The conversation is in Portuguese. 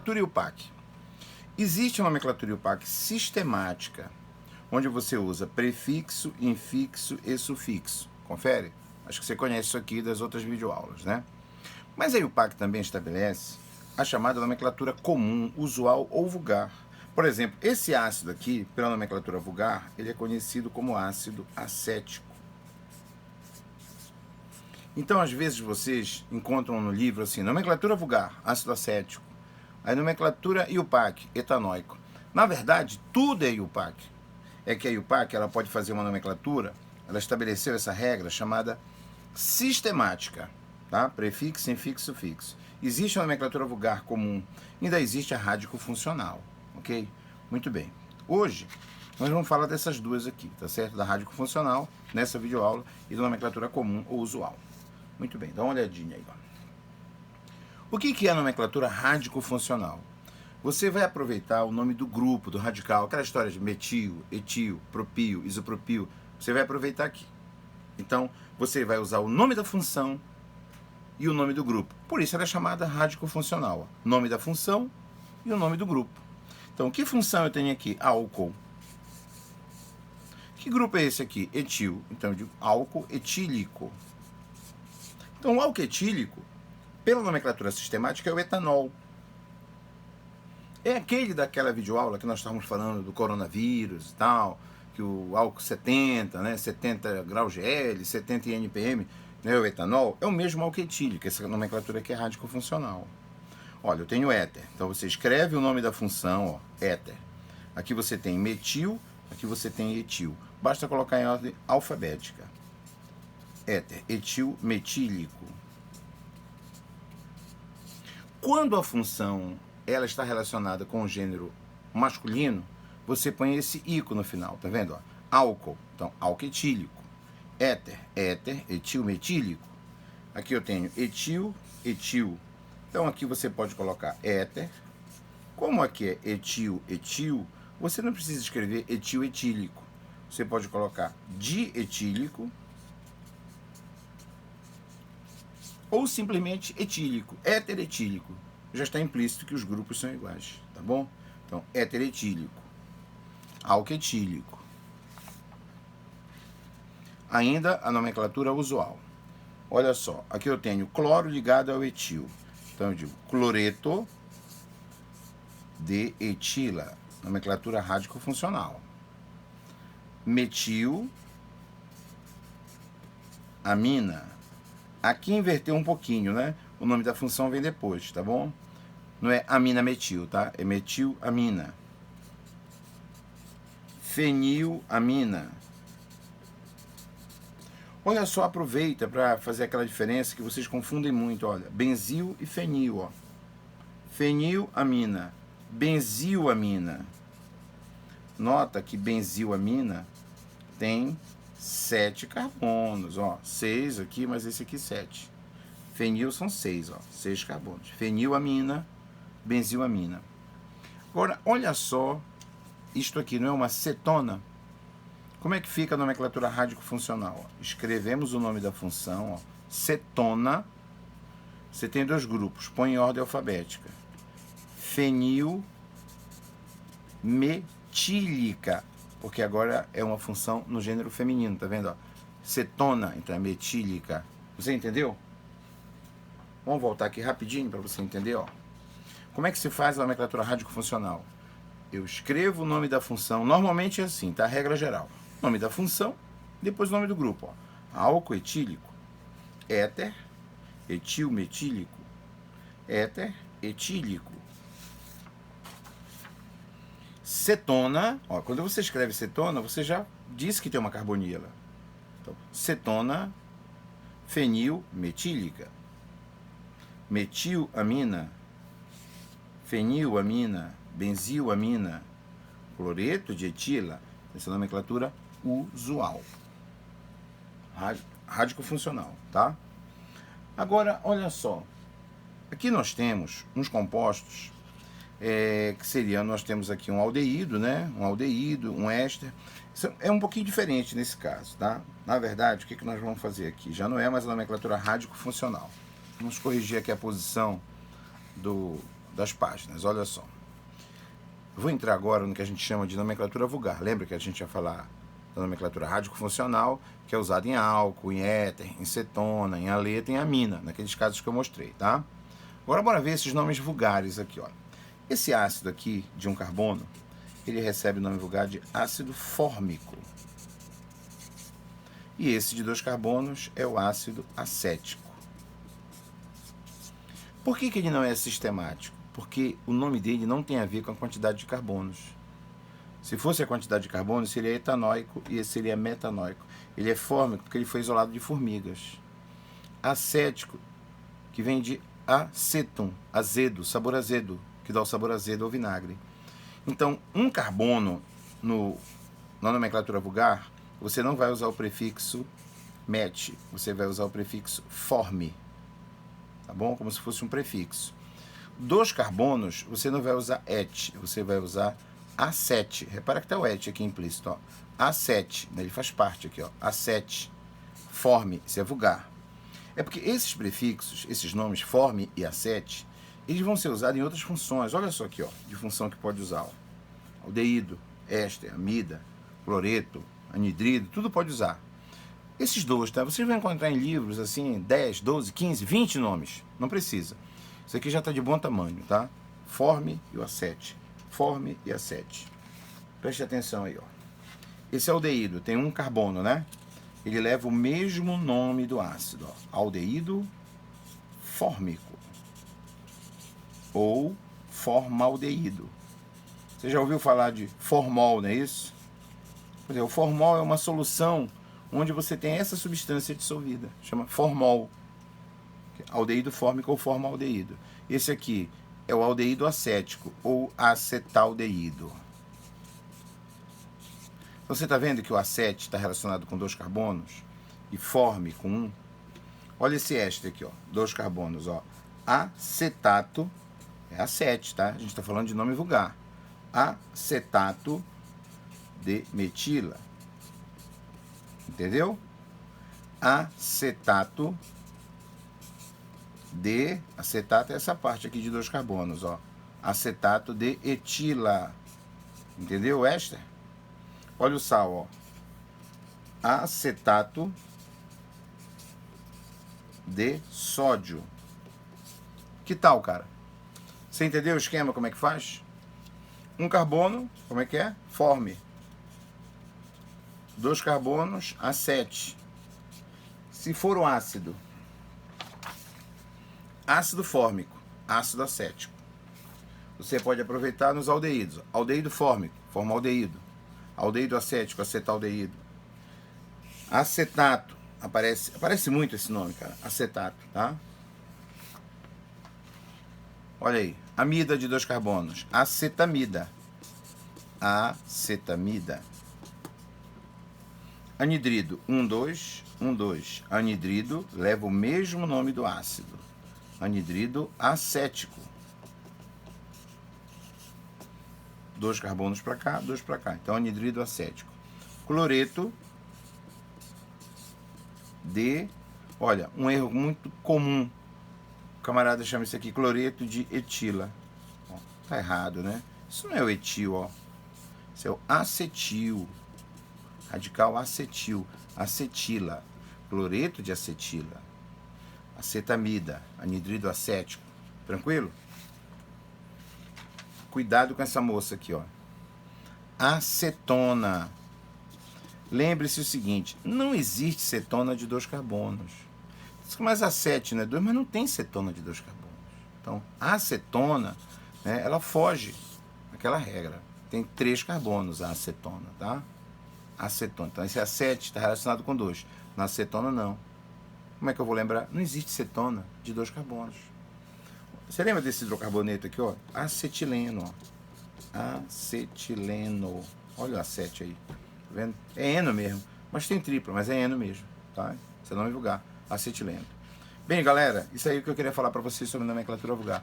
Nomenclatura IUPAC. Existe a nomenclatura IUPAC sistemática, onde você usa prefixo, infixo e sufixo. Confere? Acho que você conhece isso aqui das outras videoaulas, né? Mas a IUPAC também estabelece a chamada nomenclatura comum, usual ou vulgar. Por exemplo, esse ácido aqui, pela nomenclatura vulgar, ele é conhecido como ácido acético. Então, às vezes, vocês encontram no livro assim, nomenclatura vulgar, ácido acético. Aí, nomenclatura IUPAC, etanóico. Na verdade, tudo é IUPAC. É que a IUPAC ela pode fazer uma nomenclatura, ela estabeleceu essa regra chamada sistemática, tá? Prefixo, infixo, sufixo. Existe a nomenclatura vulgar comum, ainda existe a rádico-funcional, ok? Muito bem. Hoje, nós vamos falar dessas duas aqui, tá certo? Da rádico-funcional, nessa videoaula, e da nomenclatura comum ou usual. Muito bem, dá uma olhadinha aí. O que é a nomenclatura rádico-funcional? Você vai aproveitar o nome do grupo, do radical, aquela história de metil, etil, propil, isopropil, você vai aproveitar aqui. Então, você vai usar o nome da função e o nome do grupo. Por isso ela é chamada rádico-funcional. Nome da função e o nome do grupo. Então, que função eu tenho aqui? Álcool. Que grupo é esse aqui? Etil. Então, eu digo álcool etílico. Então, o álcool etílico, pela nomenclatura sistemática, é o etanol. É aquele daquela videoaula que nós estávamos falando do coronavírus e tal, que o álcool 70, né, 70 graus GL, 70 NPM, né, o etanol, é o mesmo álcool etílico, essa nomenclatura aqui é rádico-funcional. Olha, eu tenho éter, então você escreve o nome da função, ó, éter. Aqui você tem metil, aqui você tem etil. Basta colocar em ordem alfabética. Éter, etil, metílico. Quando a função ela está relacionada com o gênero masculino, você põe esse ico no final, tá vendo? Ó? Álcool, então álcool etílico. Éter, éter, etil, metílico. Aqui eu tenho etil, etil. Então aqui você pode colocar éter. Como aqui é etil, etil, você não precisa escrever etil etílico. Você pode colocar dietílico ou simplesmente etílico, éter etílico. Já está implícito que os grupos são iguais, tá bom? Então, éter etílico, álcool etílico. Ainda a nomenclatura usual. Olha só, aqui eu tenho cloro ligado ao etil. Então eu digo cloreto de etila, nomenclatura rádico-funcional. Metil, amina. Aqui inverteu um pouquinho, né? O nome da função vem depois, tá bom? Não é amina metil, tá? É metil amina. Fenilamina. Olha só, aproveita para fazer aquela diferença que vocês confundem muito, olha. Benzil e fenil, ó. Fenilamina. Benzilamina. Nota que benzilamina tem 7 carbonos, ó. 6 aqui, mas esse aqui 7. Fenil são 6, ó. 6 carbonos. Fenilamina, benzilamina. Agora, olha só, isto aqui não é uma cetona? Como é que fica a nomenclatura rádico-funcional? Escrevemos o nome da função, ó, cetona. Você tem dois grupos, põe em ordem alfabética. Fenil metílica, porque agora é uma função no gênero feminino, tá vendo? Ó? Cetona, então é metílica. Você entendeu? Vamos voltar aqui rapidinho para você entender, ó. Como é que se faz a nomenclatura rádico-funcional? Eu escrevo o nome da função, normalmente é assim, tá? Regra geral. Nome da função, depois o nome do grupo, ó. Álcool etílico, éter, etil metílico, éter etílico. Cetona, ó, quando você escreve cetona, você já diz que tem uma carbonila. Então, cetona, fenil metílica, metilamina, fenilamina, benzilamina, cloreto de etila, essa nomenclatura usual, rádico-funcional, tá? Agora, olha só, aqui nós temos uns compostos que seria, nós temos aqui um aldeído, né? Um aldeído, um éster. Isso é um pouquinho diferente nesse caso, tá? Na verdade, o que nós vamos fazer aqui? Já não é mais a nomenclatura rádico-funcional. Vamos corrigir aqui a posição do das páginas. Olha só. Eu vou entrar agora no que a gente chama de nomenclatura vulgar. Lembra que a gente ia falar da nomenclatura radicofuncional, que é usada em álcool, em éter, em cetona, em haleta, em amina, naqueles casos que eu mostrei, tá? Agora bora ver esses nomes vulgares aqui, ó. Esse ácido aqui, de um carbono, ele recebe o nome vulgar de ácido fórmico. E esse de 2 carbonos é o ácido acético. Por que ele não é sistemático? Porque o nome dele não tem a ver com a quantidade de carbonos. Se fosse a quantidade de carbonos, seria etanóico e esse seria metanóico. Ele é fórmico porque ele foi isolado de formigas. Acético, que vem de acetum, azedo, sabor azedo, que dá o sabor azedo ao vinagre. Então, um carbono na nomenclatura vulgar, você não vai usar o prefixo met, você vai usar o prefixo forme, tá bom? Como se fosse um prefixo. 2 carbonos, você não vai usar et, você vai usar acete. Repara que está o et aqui implícito, ó. Acete, né? Ele faz parte aqui, ó. Acete, forme, isso é vulgar. É porque esses prefixos, esses nomes forme e acete, eles vão ser usados em outras funções. Olha só aqui, ó, de função que pode usar, ó. Aldeído, éster, amida, cloreto, anidrido, tudo pode usar. Esses dois, tá? Vocês vão encontrar em livros assim 10, 12, 15, 20 nomes. Não precisa. Isso aqui já está de bom tamanho, tá? Forme e o acete. Forme e acete. Preste atenção aí, ó. Esse aldeído tem um carbono, né? Ele leva o mesmo nome do ácido, ó. Aldeído fórmico. Ou formaldeído. Você já ouviu falar de formol, não é isso? Pois é, o formol é uma solução onde você tem essa substância dissolvida. Chama formol. Aldeído fórmico ou formaldeído. Esse aqui é o aldeído acético ou acetaldeído. Então você está vendo que o acete está relacionado com 2 carbonos e forme com 1. Olha esse éster aqui, ó, 2 carbonos, ó. Acetato, é acete, tá? A gente está falando de nome vulgar. Acetato de metila. Entendeu? Acetato de... Acetato é essa parte aqui de 2 carbonos, ó. Acetato de etila. Entendeu, éster? Olha o sal, ó. Acetato de sódio. Que tal, cara? Você entendeu o esquema, como é que faz? Um carbono, como é que é? Forme. 2 carbonos, acete. Se for o ácido, ácido fórmico, ácido acético. Você pode aproveitar nos aldeídos. Aldeído fórmico, formaldeído. Aldeído acético, acetaldeído. Acetato, aparece muito esse nome, cara. Acetato, tá? Olha aí, amida de 2 carbonos, acetamida. Acetamida. Anidrido, 1, 2, 1, 2. Anidrido leva o mesmo nome do ácido. Anidrido acético. 2 carbonos para cá, 2 para cá. Então, anidrido acético. Cloreto de... Olha, um erro muito comum. O camarada chama isso aqui cloreto de etila. Ó, tá errado, né? Isso não é o etil, ó. Isso é o acetil. Radical acetil. Acetila. Cloreto de acetila. Acetamida. Anidrido acético. Tranquilo? Cuidado com essa moça aqui, ó. Acetona. Lembre-se o seguinte, não existe cetona de 2 carbonos. Mas acete, né? 2, mas não tem cetona de 2 carbonos. Então, a acetona, né, ela foge daquela regra. Tem 3 carbonos a acetona, tá? Acetona. Então, esse acete está relacionado com 2. Na acetona, não. Como é que eu vou lembrar? Não existe cetona de 2 carbonos. Você lembra desse hidrocarboneto aqui, ó? Acetileno, ó. Acetileno. Olha o acete aí. Tá vendo? É eno mesmo. Mas tem triplo, mas é eno mesmo, tá? Esse é o nome vulgar. Acetileno. Bem, galera, isso aí que eu queria falar para vocês sobre nomenclatura vulgar.